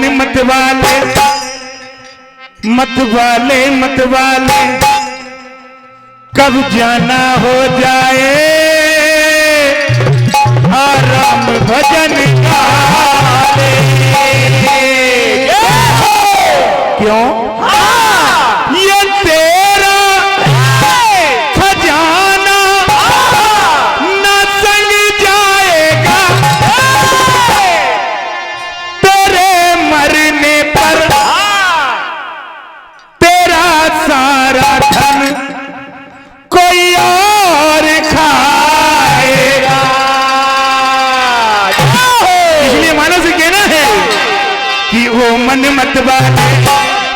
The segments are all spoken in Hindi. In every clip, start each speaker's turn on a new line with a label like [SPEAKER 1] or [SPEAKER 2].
[SPEAKER 1] मन मत वाले मत वाले मत वाले कब जाना हो जाए आराम भजन गाले। क्यों? ये तेरा खजाना न संग जाएगा, तेरे मरने पर तेरा सारा धन कोई और खाएगा। इसलिए मानव से कहना है कि वो मन मत वाले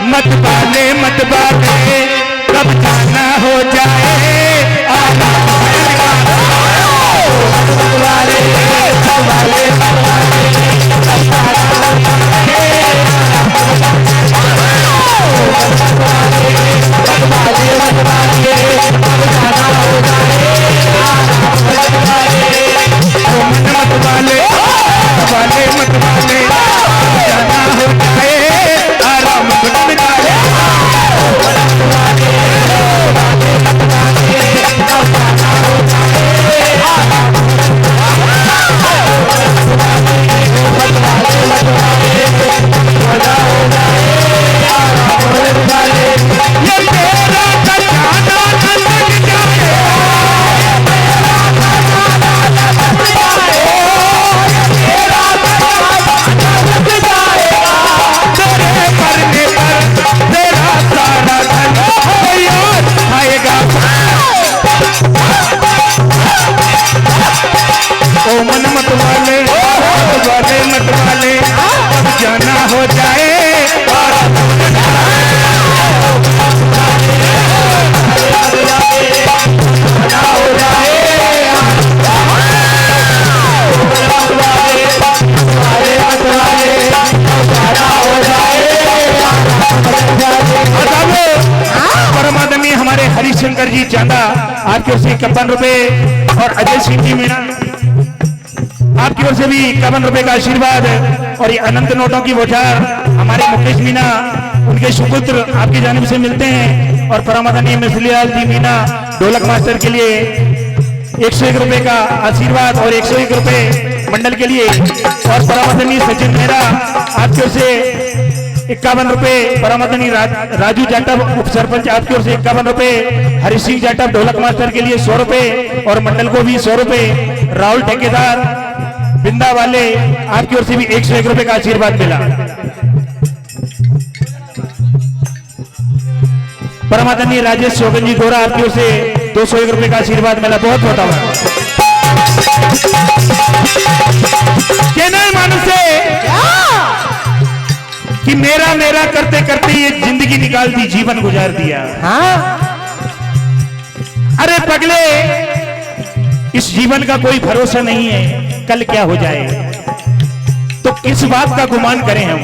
[SPEAKER 1] मत वाले मत वाले कब जाना हो जाए आराम वाले वाले हरिशंकर जी चांदा आपकी ओर से 51 रुपए और अजय सिंह जी मीणा आपकी ओर से भी 51 रुपए का आशीर्वाद। और ये अनंत नोटों की बौछार हमारे मुकेश मीणा उनके सुपुत्र आपकी जानिब से मिलते हैं। और परमादरणीय मिसलीलाल जी मीणा ढोलक मास्टर के लिए 101 रुपए का आशीर्वाद और 101 रुपए मंडल के लिए। और परमादरणीय सचिन मेहरा आपकी ओर से 51 रुपए, परमादरणीय राजू जाटव उप सरपंच आपकी ओर से 51 रुपए, हरि सिंह जाटव ढोलक मास्टर के लिए 100 रुपए और मंडल को भी 100 रुपए। राहुल ठेकेदार बिंदा वाले आपकी ओर से भी 101 रुपए का आशीर्वाद मिला। परमादरणीय राजेश शोभन जी गोरा आपकी ओर से 201 रुपए का आशीर्वाद मिला। बहुत बहुत आभार। कहना है मानुष से कि मेरा मेरा करते करते ये जिंदगी निकाल दी, जीवन गुजार दिया। हाँ? अरे पगले, इस जीवन का कोई भरोसा नहीं है, कल क्या हो जाए, तो किस बात का गुमान करें हम।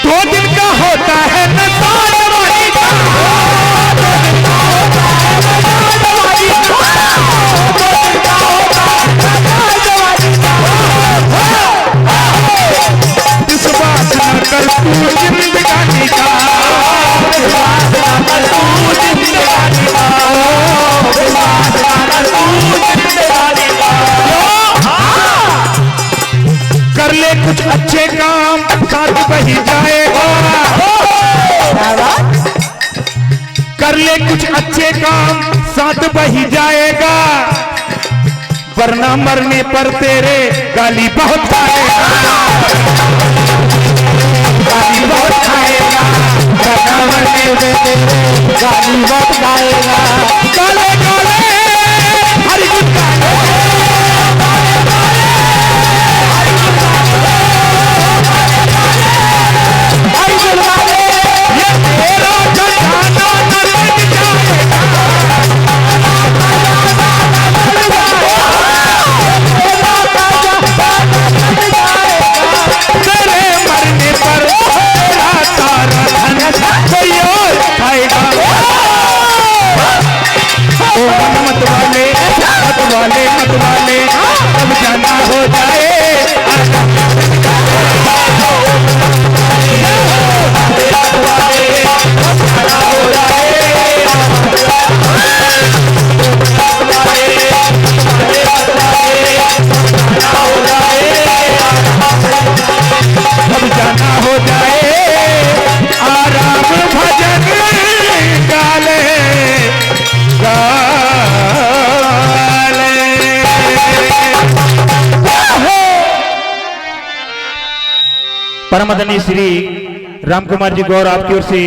[SPEAKER 1] दो दिन का होता है जिंदगानी का कर ले कुछ अच्छे काम साथ बही जाएगा, कर ले कुछ अच्छे काम साथ बही जाएगा, वरना मरने पर तेरे गाली बहुत खाएगा, गाली बहुत खाएगा, वरना मरने पर तेरे गाली बहुत खाएगा। गाले गाले हरि गुण गाले, हरि गुण गाले, ये तेरा खजाना न लग जाएगा, तेरे मरने पर तेरा सारा धन कोई और खाएगा। ओ मन मत वाले अब जाना हो जाए अब जाना हो जाए आराम भजन गाले गाले। परम आदरणीय श्री राम कुमार जी गौर आपकी ओर से